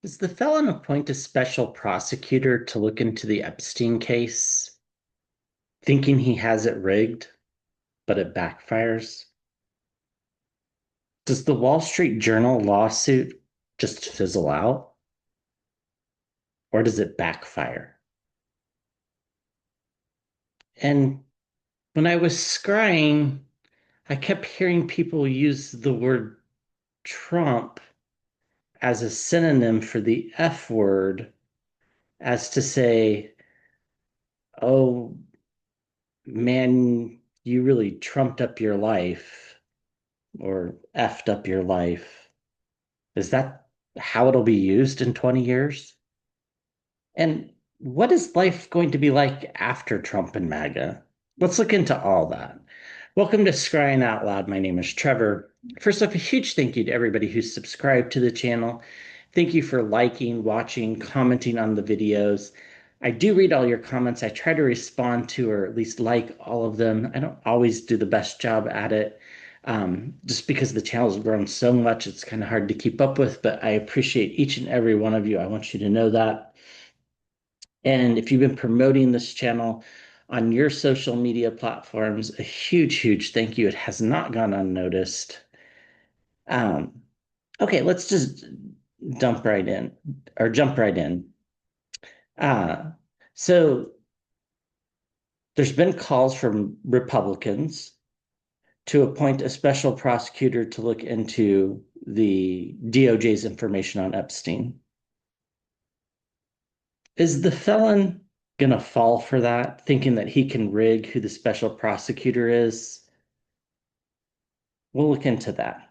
Does the felon appoint a special prosecutor to look into the Epstein case, thinking he has it rigged, but it backfires? Does the Wall Street Journal lawsuit just fizzle out, or does it backfire? And when I was scrying, I kept hearing people use the word Trump as a synonym for the F word, as to say, oh man, you really trumped up your life or effed up your life. Is that how it'll be used in 20 years? And what is life going to be like after Trump and MAGA? Let's look into all that. Welcome to Scrying Out Loud. My name is Trevor. First off, a huge thank you to everybody who's subscribed to the channel. Thank you for liking, watching, commenting on the videos. I do read all your comments. I try to respond to or at least like all of them. I don't always do the best job at it. Just because the channel's grown so much, it's kind of hard to keep up with, but I appreciate each and every one of you. I want you to know that. And if you've been promoting this channel on your social media platforms, a huge, huge thank you. It has not gone unnoticed. Um, okay, let's just jump right in. Uh, so there's been calls from Republicans to appoint a special prosecutor to look into the DOJ's information on Epstein. Is the felon gonna fall for that, thinking that he can rig who the special prosecutor is? We'll look into that.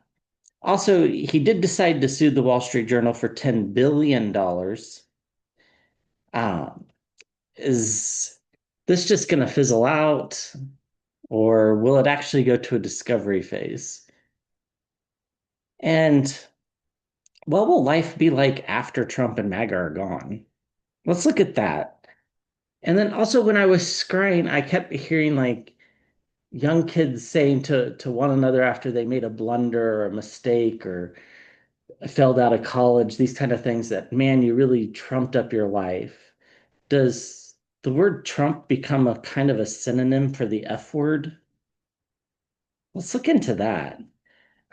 Also, he did decide to sue the Wall Street Journal for $10 billion. Um, is this just going to fizzle out, or will it actually go to a discovery phase? And what will life be like after Trump and MAGA are gone? Let's look at that. And then also, when I was scrying, I kept hearing like young kids saying to one another after they made a blunder or a mistake or failed out of college, these kind of things that, man, you really trumped up your life. Does the word Trump become a kind of a synonym for the F word? Let's look into that.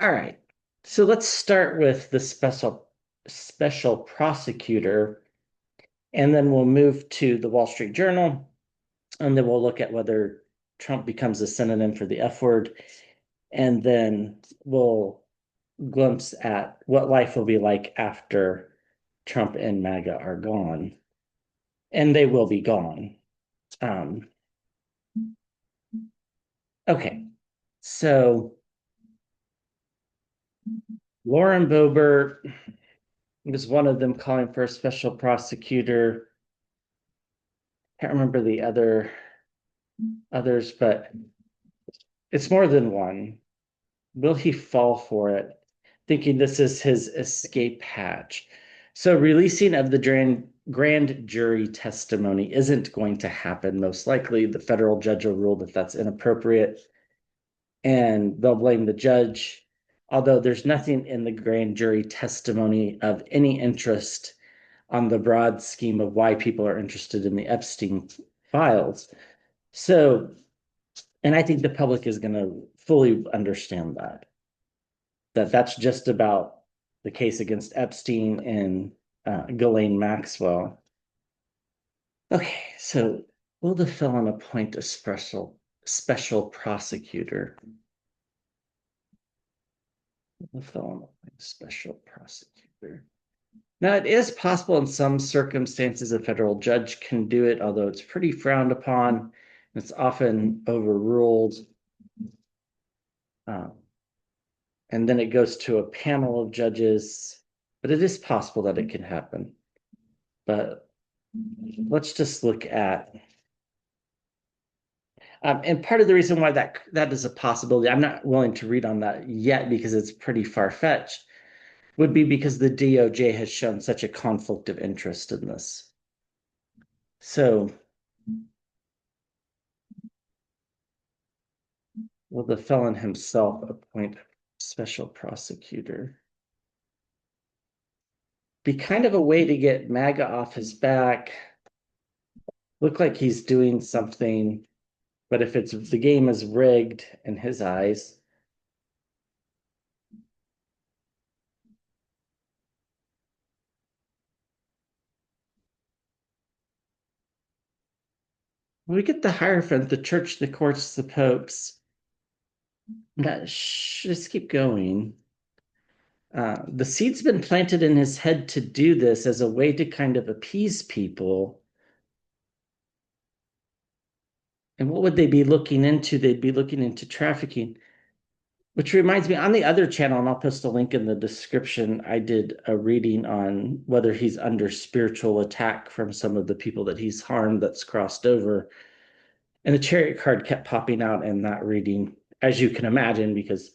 All right. So let's start with the special prosecutor, and then we'll move to the Wall Street Journal, and then we'll look at whether Trump becomes a synonym for the F word, and then we'll glimpse at what life will be like after Trump and MAGA are gone, and they will be gone. Um, okay, so Lauren Boebert was one of them calling for a special prosecutor. Can't remember the others, but it's more than one. Will he fall for it, thinking this is his escape hatch? So releasing of the grand jury testimony isn't going to happen. Most likely, the federal judge will rule that that's inappropriate, and they'll blame the judge. Although there's nothing in the grand jury testimony of any interest on the broad scheme of why people are interested in the Epstein files. So, and I think the public is going to fully understand that that's just about the case against Epstein and Ghislaine Maxwell. Okay, so will the felon appoint a special prosecutor? The felon appoint a special prosecutor. Now, it is possible in some circumstances a federal judge can do it, although it's pretty frowned upon. It's often overruled. Um, and then it goes to a panel of judges, but it is possible that it can happen. But let's just look at, and part of the reason why that is a possibility, I'm not willing to read on that yet because it's pretty far-fetched, would be because the DOJ has shown such a conflict of interest in this. So will the felon himself appoint special prosecutor? be kind of a way to get MAGA off his back. Look like he's doing something, but if it's the game is rigged in his eyes. We get the Hierophant, the church, the courts, the popes. Just keep going. The seed's been planted in his head to do this as a way to kind of appease people. And what would they be looking into? They'd be looking into trafficking, which reminds me, on the other channel, and I'll post a link in the description, I did a reading on whether he's under spiritual attack from some of the people that he's harmed that's crossed over. And the chariot card kept popping out in that reading, as you can imagine, because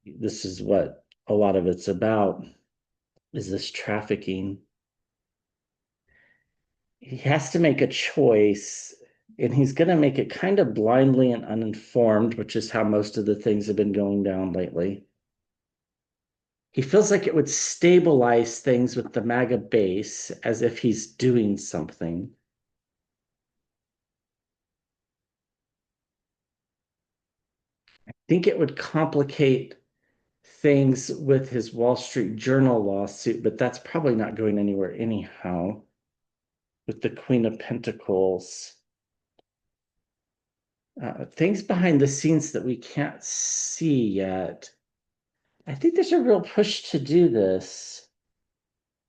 this is what a lot of it's about, is this trafficking. He has to make a choice, and he's going to make it kind of blindly and uninformed, which is how most of the things have been going down lately. He feels like it would stabilize things with the MAGA base as if he's doing something. I think it would complicate things with his Wall Street Journal lawsuit, but that's probably not going anywhere anyhow. With the Queen of Pentacles, things behind the scenes that we can't see yet. I think there's a real push to do this.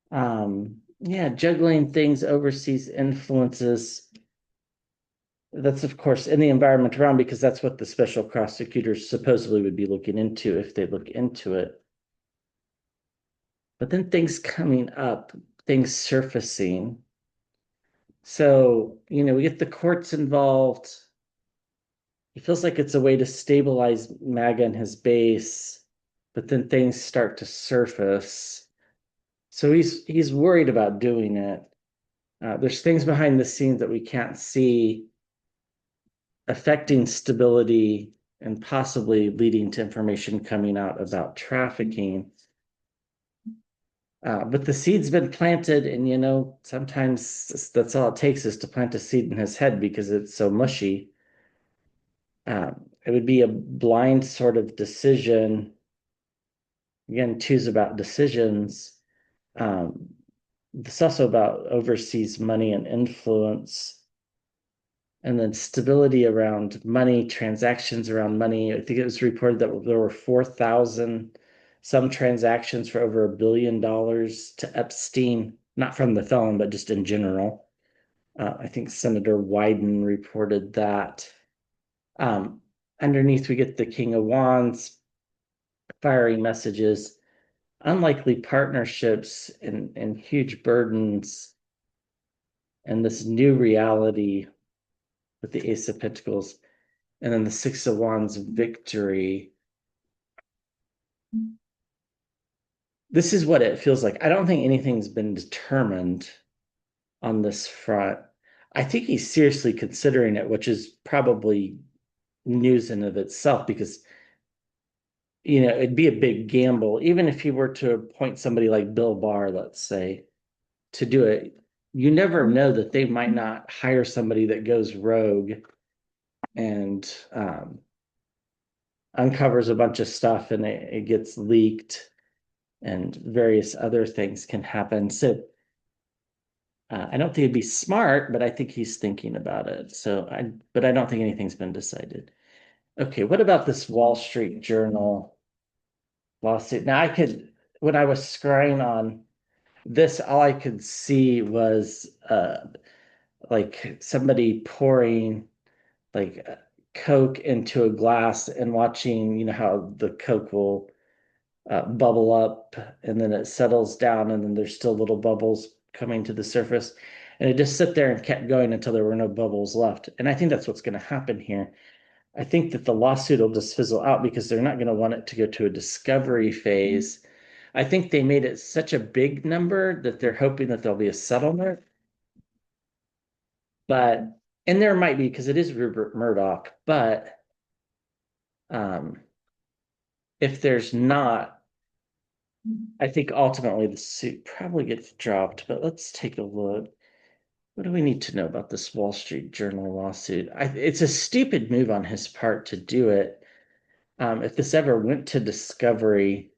Yeah, juggling things, overseas influences. That's, of course, in the environment around, because that's what the special prosecutors supposedly would be looking into if they look into it. But then things coming up, things surfacing. So, we get the courts involved. He feels like it's a way to stabilize MAGA and his base, but then things start to surface. So he's worried about doing it. There's things behind the scenes that we can't see affecting stability and possibly leading to information coming out about trafficking. But the seed's been planted, and sometimes that's all it takes is to plant a seed in his head because it's so mushy. It would be a blind sort of decision. Again, two's about decisions. It's also about overseas money and influence. And then stability around money, transactions around money. I think it was reported that there were 4,000 some transactions for over $1 billion to Epstein, not from the felon, but just in general. I think Senator Wyden reported that. Underneath, we get the King of Wands, fiery messages, unlikely partnerships, and huge burdens, and this new reality with the Ace of Pentacles. And then the Six of Wands, victory. This is what it feels like. I don't think anything's been determined on this front. I think he's seriously considering it, which is probably news in of itself, because it'd be a big gamble. Even if he were to appoint somebody like Bill Barr, let's say, to do it, you never know that they might not hire somebody that goes rogue and uncovers a bunch of stuff, and it gets leaked, and various other things can happen. So I don't think it'd be smart, but I think he's thinking about it. But I don't think anything's been decided. Okay, what about this Wall Street Journal lawsuit? Now, when I was scrying on this, all I could see was like somebody pouring like Coke into a glass and watching, how the Coke will bubble up and then it settles down and then there's still little bubbles coming to the surface. And it just sat there and kept going until there were no bubbles left. And I think that's what's going to happen here. I think that the lawsuit will just fizzle out because they're not going to want it to go to a discovery phase. I think they made it such a big number that they're hoping that there'll be a settlement. But, and there might be, because it is Rupert Murdoch, but if there's not, I think ultimately the suit probably gets dropped, but let's take a look. What do we need to know about this Wall Street Journal lawsuit? It's a stupid move on his part to do it. If this ever went to discovery,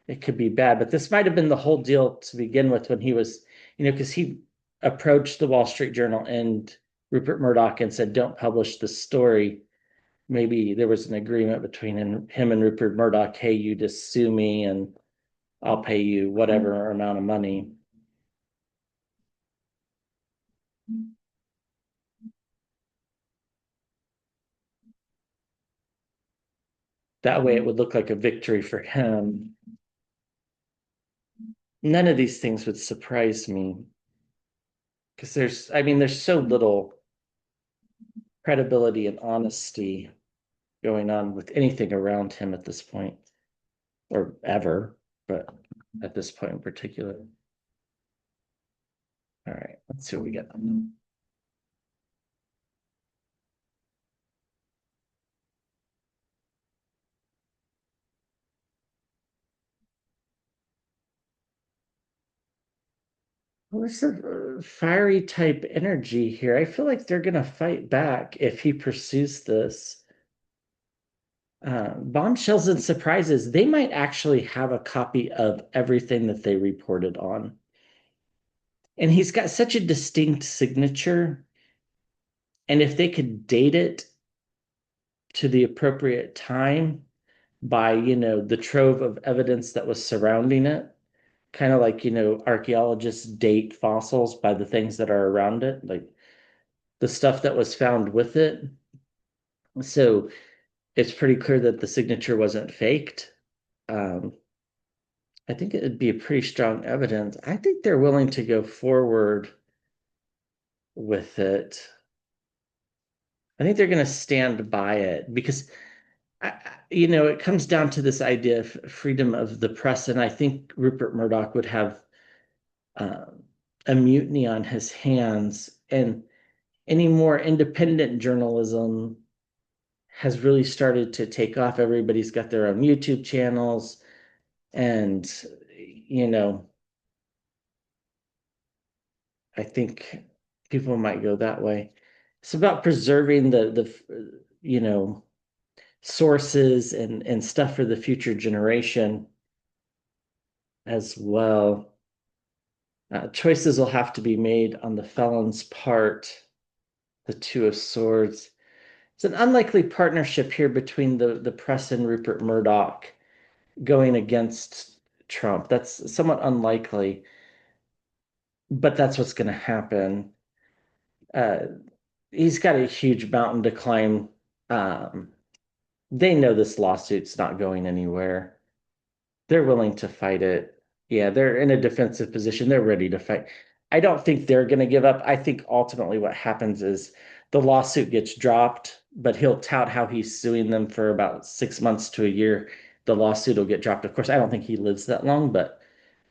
it could be bad, but this might have been the whole deal to begin with when he was, because he approached the Wall Street Journal and Rupert Murdoch and said, don't publish the story. Maybe there was an agreement between him and Rupert Murdoch. Hey, you just sue me and I'll pay you whatever amount of money. That way it would look like a victory for him. None of these things would surprise me because there's so little credibility and honesty going on with anything around him at this point, or ever, but at this point in particular. All right, let's see what we get. Well, there's a fiery type energy here. I feel like they're gonna fight back if he pursues this. Bombshells and surprises, they might actually have a copy of everything that they reported on. And he's got such a distinct signature. And if they could date it to the appropriate time by, the trove of evidence that was surrounding it, kind of like, archaeologists date fossils by the things that are around it, like the stuff that was found with it. So it's pretty clear that the signature wasn't faked. Um, I think it would be a pretty strong evidence. I think they're willing to go forward with it. I think they're going to stand by it because it comes down to this idea of freedom of the press, and I think Rupert Murdoch would have um, a mutiny on his hands, and any more independent journalism has really started to take off. Everybody's got their own YouTube channels, and you know, I think people might go that way. It's about preserving the sources and stuff for the future generation as well. Choices will have to be made on the felon's part, the Two of Swords. It's an unlikely partnership here between the press and Rupert Murdoch going against Trump. That's somewhat unlikely, but that's what's going to happen. Uh, he's got a huge mountain to climb. Um, they know this lawsuit's not going anywhere. They're willing to fight it. Yeah, they're in a defensive position. They're ready to fight. I don't think they're going to give up. I think ultimately what happens is the lawsuit gets dropped, but he'll tout how he's suing them for about 6 months to a year. The lawsuit will get dropped. Of course, I don't think he lives that long, but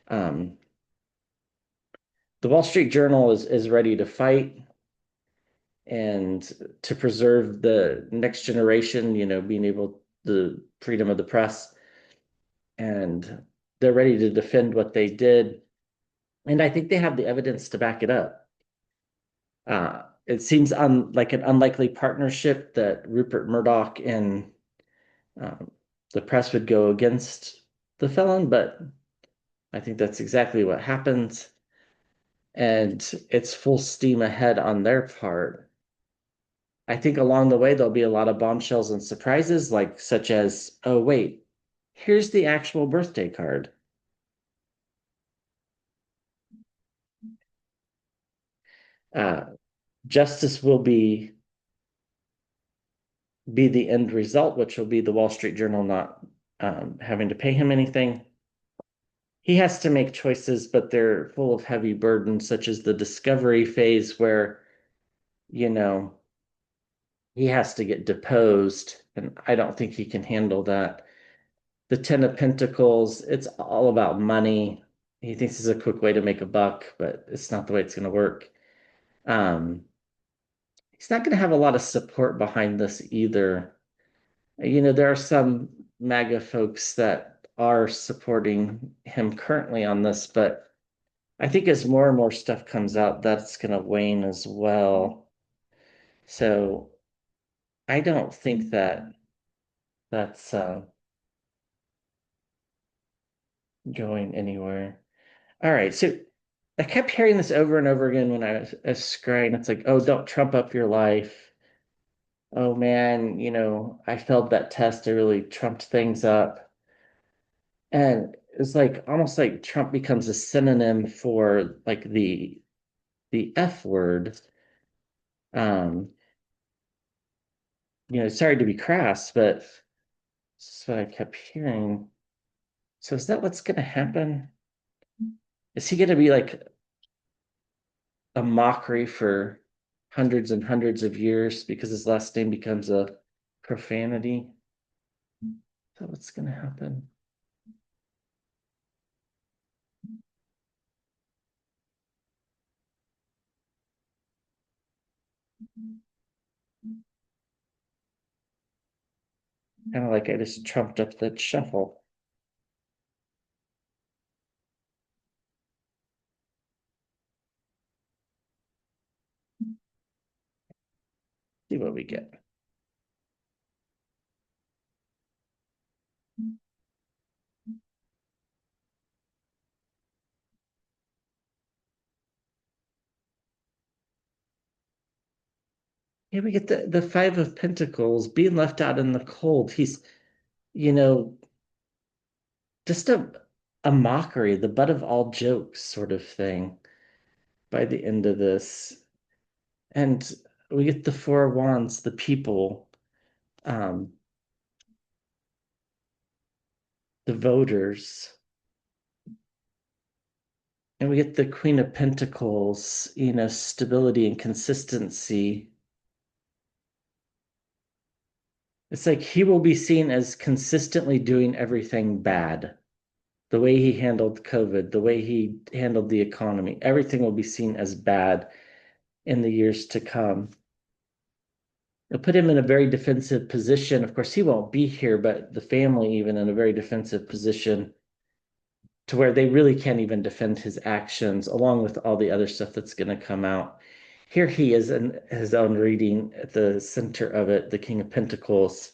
um, the Wall Street Journal is ready to fight and to preserve the next generation, being able the freedom of the press, and they're ready to defend what they did. And I think they have the evidence to back it up. It seems like an unlikely partnership that Rupert Murdoch and um, the press would go against the felon, but I think that's exactly what happens. And it's full steam ahead on their part. I think along the way, there'll be a lot of bombshells and surprises, like such as, oh, wait, here's the actual birthday card. Uh, Justice will be the end result, which will be the Wall Street Journal not having to pay him anything. He has to make choices, but they're full of heavy burdens, such as the discovery phase, where, you know, he has to get deposed, and I don't think he can handle that. The Ten of Pentacles, it's all about money. He thinks it's a quick way to make a buck, but it's not the way it's going to work. Um, he's not going to have a lot of support behind this either. There are some MAGA folks that are supporting him currently on this, but I think as more and more stuff comes out, that's going to wane as well. So I don't think that that's going anywhere. All right, so I kept hearing this over and over again when I was scrying. It's like, oh, don't trump up your life. Oh man, I failed that test. I really trumped things up. And it's like almost like Trump becomes a synonym for like the F word. Um, sorry to be crass, but that's what I kept hearing. So is that what's gonna happen? Is he gonna be like a mockery for hundreds and hundreds of years because his last name becomes a profanity? Is that what's gonna happen? Kind of like I just trumped up that shuffle. See what we get. Yeah, we get the Five of Pentacles being left out in the cold. He's, you know, just a mockery, the butt of all jokes sort of thing by the end of this. And we get the Four of Wands, the people, um, the voters, and we get the Queen of Pentacles, stability and consistency. It's like he will be seen as consistently doing everything bad. The way he handled COVID, the way he handled the economy, everything will be seen as bad in the years to come. It'll put him in a very defensive position. Of course, he won't be here, but the family even in a very defensive position to where they really can't even defend his actions, along with all the other stuff that's going to come out. Here he is in his own reading at the center of it, the King of Pentacles.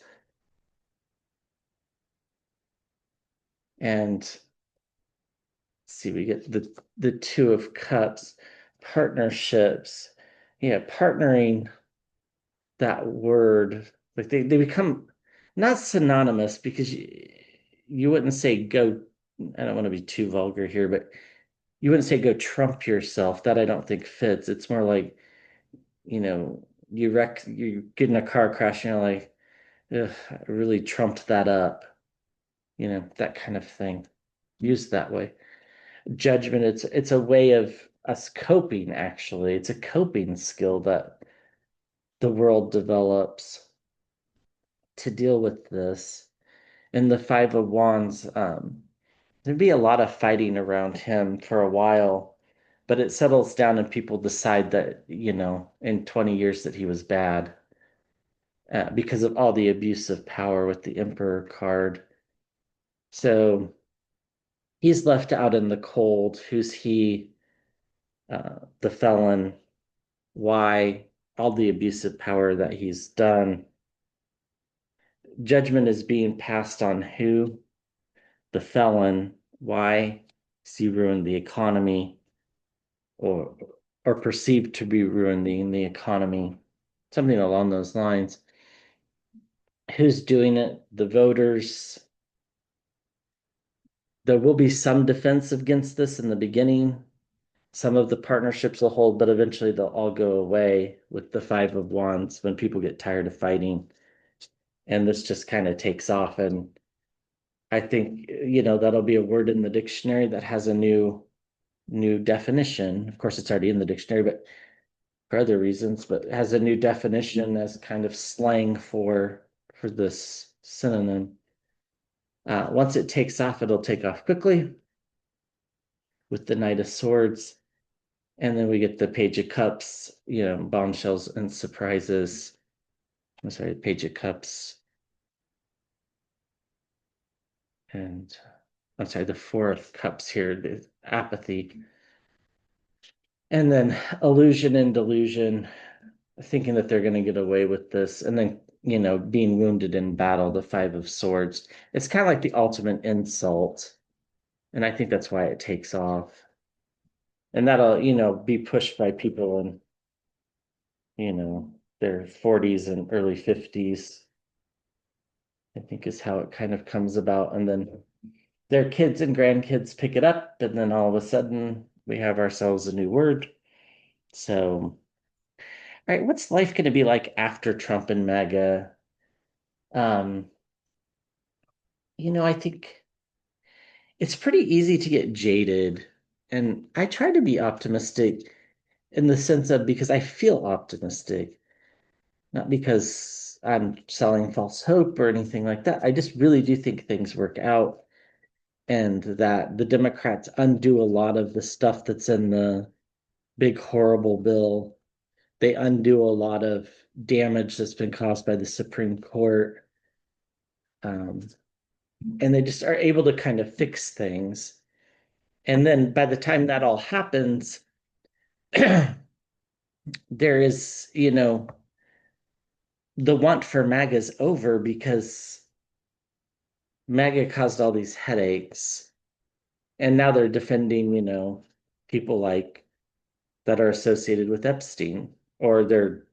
And see, we get the Two of Cups, partnerships. Yeah, partnering, that word, like they become not synonymous because you wouldn't say go, I don't want to be too vulgar here, but you wouldn't say go trump yourself. That I don't think fits. It's more like, you get in a car crash and you're like, ugh, I really trumped that up, that kind of thing. Used that way. Judgment, it's a way of us coping, actually. It's a coping skill that the world develops to deal with this. In the Five of Wands, there'd be a lot of fighting around him for a while, but it settles down and people decide that, in 20 years that he was bad because of all the abuse of power with the Emperor card. So he's left out in the cold. Who's he? The felon. Why? All the abusive power that he's done. Judgment is being passed on who? The felon. Why? Has he ruined the economy or perceived to be ruining the economy? Something along those lines. Who's doing it? The voters. There will be some defense against this in the beginning. Some of the partnerships will hold, but eventually they'll all go away with the Five of Wands when people get tired of fighting. And this just kind of takes off. And I think, that'll be a word in the dictionary that has a new definition. Of course, it's already in the dictionary, but for other reasons, but has a new definition as kind of slang for this synonym. Once it takes off, it'll take off quickly with the Knight of Swords. And then we get the Page of Cups, bombshells and surprises. I'm sorry, Page of Cups. And I'm sorry, the Four of Cups here, the apathy. And then illusion and delusion, thinking that they're going to get away with this. And then, being wounded in battle, the Five of Swords. It's kind of like the ultimate insult. And I think that's why it takes off. And that'll, be pushed by people in, their 40s and early 50s, I think is how it kind of comes about. And then their kids and grandkids pick it up, and then all of a sudden we have ourselves a new word. So, all right, what's life going to be like after Trump and MAGA? Um, I think it's pretty easy to get jaded, and I try to be optimistic in the sense of because I feel optimistic, not because I'm selling false hope or anything like that. I just really do think things work out and that the Democrats undo a lot of the stuff that's in the big horrible bill. They undo a lot of damage that's been caused by the Supreme Court. Um, and they just are able to kind of fix things. And then by the time that all happens, there is, the want for MAGA is over because MAGA caused all these headaches. And now they're defending, people like that are associated with Epstein, or they're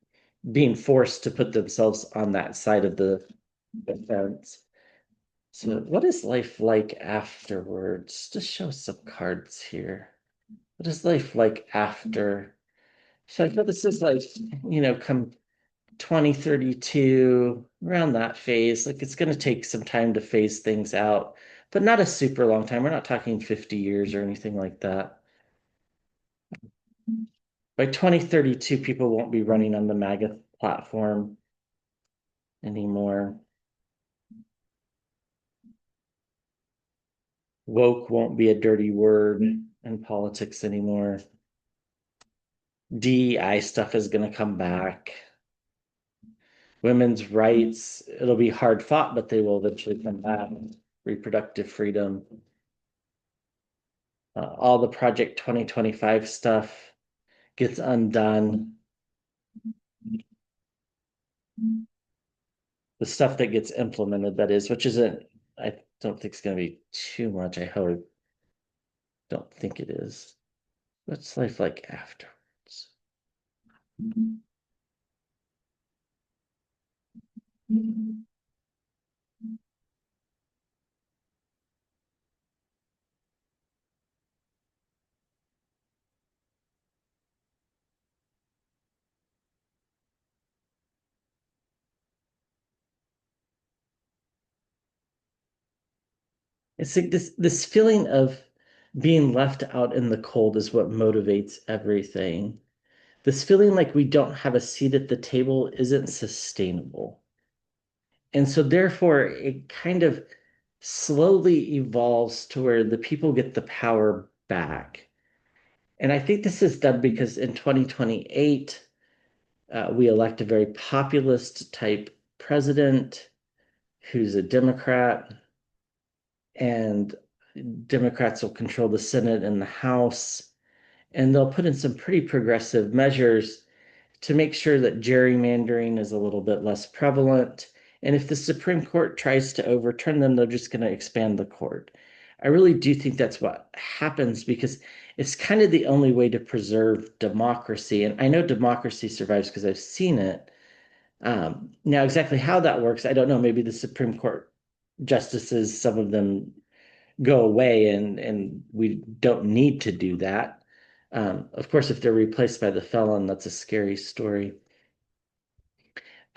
being forced to put themselves on that side of the fence. So, what is life like afterwards? Just show some cards here. What is life like after? So, I feel this is like, come 2032, around that phase. Like, it's going to take some time to phase things out, but not a super long time. We're not talking 50 years or anything like that. By 2032, people won't be running on the MAGA platform anymore. Woke won't be a dirty word in politics anymore. DEI stuff is going to come back. Women's rights, it'll be hard fought, but they will eventually come back. Reproductive freedom. All the Project 2025 stuff gets undone. The stuff that gets implemented, that is, which isn't, I don't think it's going to be too much. I hope. Don't think it is. What's life like afterwards? It's like this feeling of being left out in the cold is what motivates everything. This feeling like we don't have a seat at the table isn't sustainable. And so therefore it kind of slowly evolves to where the people get the power back. And I think this is done because in 2028, we elect a very populist type president who's a Democrat, and Democrats will control the Senate and the House, and they'll put in some pretty progressive measures to make sure that gerrymandering is a little bit less prevalent. And if the Supreme Court tries to overturn them, they're just going to expand the court. I really do think that's what happens because it's kind of the only way to preserve democracy. And I know democracy survives because I've seen it. Now, exactly how that works, I don't know. Maybe the Supreme Court justices, some of them go away and we don't need to do that. Of course, if they're replaced by the felon, that's a scary story.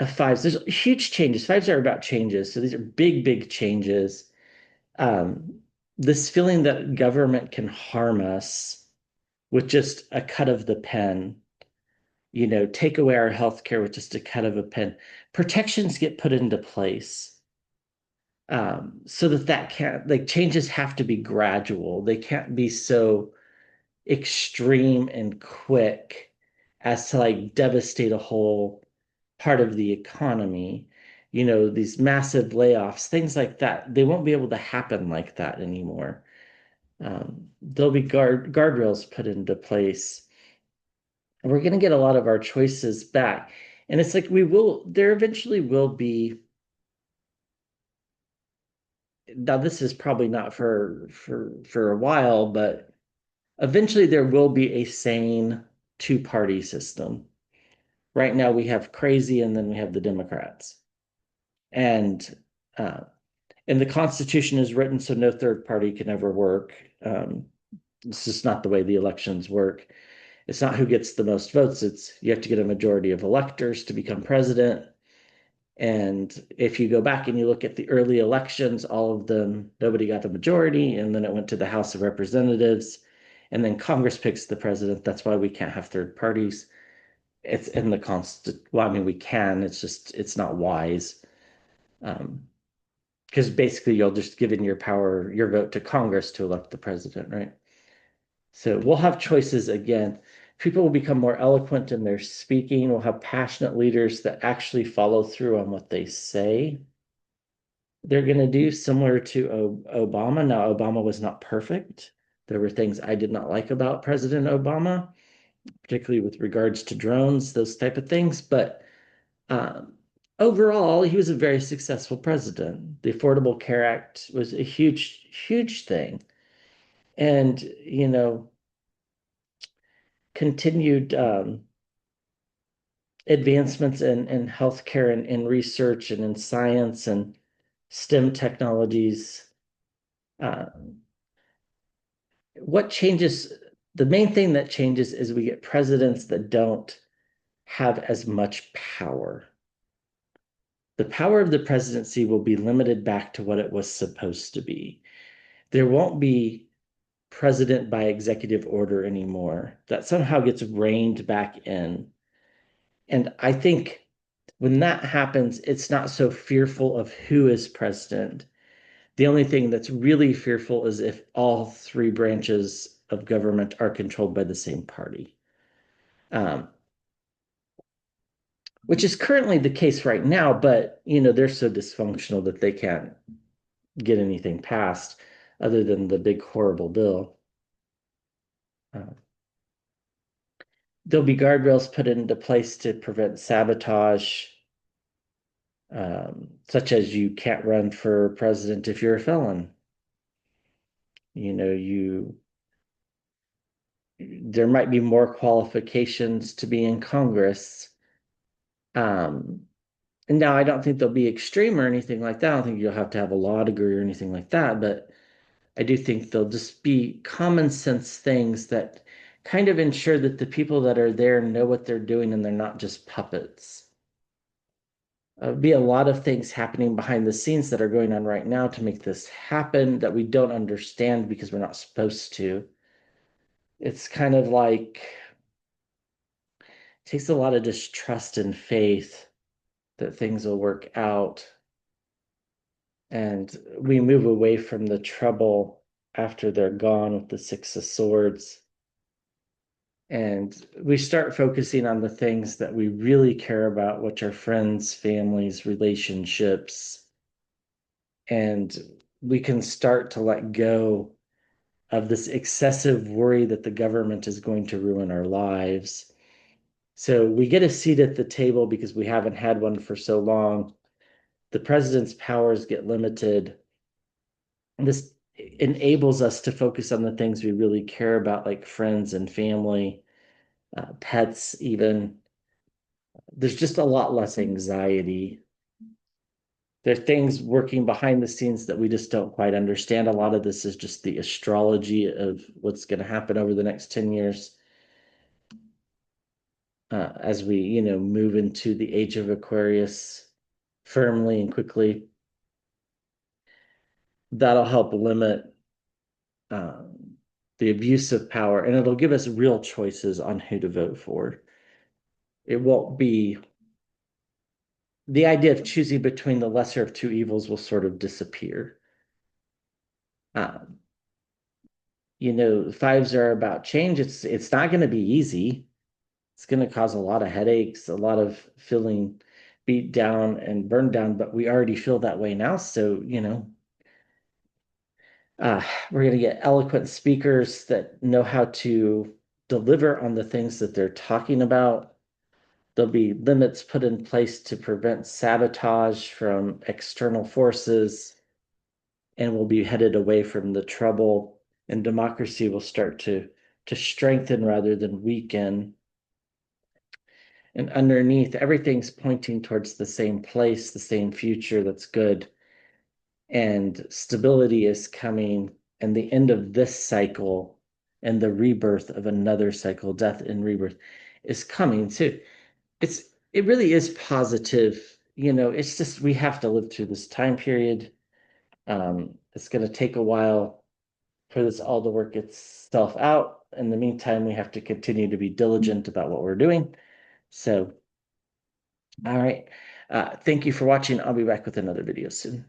Fives, there's huge changes. Fives are about changes. So these are big, big changes. Um, this feeling that government can harm us with just a cut of the pen, take away our health care with just a cut of a pen. Protections get put into place. So that can't, like, changes have to be gradual. They can't be so extreme and quick as to like devastate a whole part of the economy. these massive layoffs, things like that. They won't be able to happen like that anymore. There'll be guardrails put into place. And we're going to get a lot of our choices back. And it's like there eventually will be. Now, this is probably not for a while, but eventually there will be a sane two-party system. Right now we have crazy, and then we have the Democrats. And uh, and the Constitution is written so no third party can ever work. This is not the way the elections work. It's not who gets the most votes. It's you have to get a majority of electors to become president. And if you go back and you look at the early elections, all of them, nobody got a majority. And then it went to the House of Representatives. And then Congress picks the president. That's why we can't have third parties. It's in the well, I mean, we can. It's just, it's not wise. Because basically you'll just give in your vote to Congress to elect the president, right? So we'll have choices again. People will become more eloquent in their speaking. We'll have passionate leaders that actually follow through on what they say. They're going to do similar to Obama. Now, Obama was not perfect. There were things I did not like about President Obama, particularly with regards to drones, those type of things. But um, overall, he was a very successful president. The Affordable Care Act was a huge, huge thing. And, continued advancements in healthcare and in research and in science and STEM technologies. Uh, what changes, the main thing that changes is we get presidents that don't have as much power. The power of the presidency will be limited back to what it was supposed to be. There won't be president by executive order anymore. That somehow gets reined back in. And I think when that happens, it's not so fearful of who is president. The only thing that's really fearful is if all three branches of government are controlled by the same party, um, which is currently the case right now. But they're so dysfunctional that they can't get anything passed other than the big horrible bill. Uh, there'll be guardrails put into place to prevent sabotage, such as you can't run for president if you're a felon. You there might be more qualifications to be in Congress. And now I don't think they'll be extreme or anything like that. I don't think you'll have to have a law degree or anything like that, but I do think they'll just be common sense things that kind of ensure that the people that are there know what they're doing and they're not just puppets. Be a lot of things happening behind the scenes that are going on right now to make this happen that we don't understand because we're not supposed to. It's kind of like it takes a lot of distrust and faith that things will work out. And we move away from the trouble after they're gone with the Six of Swords. And we start focusing on the things that we really care about, which are friends, families, relationships. And we can start to let go of this excessive worry that the government is going to ruin our lives. So we get a seat at the table because we haven't had one for so long. The president's powers get limited. This enables us to focus on the things we really care about, like friends and family, pets, even. There's just a lot less anxiety. There are things working behind the scenes that we just don't quite understand. A lot of this is just the astrology of what's going to happen over the next 10 years. As we, move into the age of Aquarius firmly and quickly. That'll help limit the abuse of power, and it'll give us real choices on who to vote for. It won't be the idea of choosing between the lesser of two evils will sort of disappear. Um, fives are about change. It's not going to be easy. It's going to cause a lot of headaches, a lot of feeling beat down and burned down, but we already feel that way now. So, we're going to get eloquent speakers that know how to deliver on the things that they're talking about. There'll be limits put in place to prevent sabotage from external forces, and we'll be headed away from the trouble, and democracy will start to strengthen rather than weaken. And underneath, everything's pointing towards the same place, the same future that's good. And stability is coming, and the end of this cycle and the rebirth of another cycle, death and rebirth, is coming too. It really is positive. It's just we have to live through this time period. It's going to take a while for this all to work itself out. In the meantime, we have to continue to be diligent about what we're doing. So, all right. Thank you for watching. I'll be back with another video soon.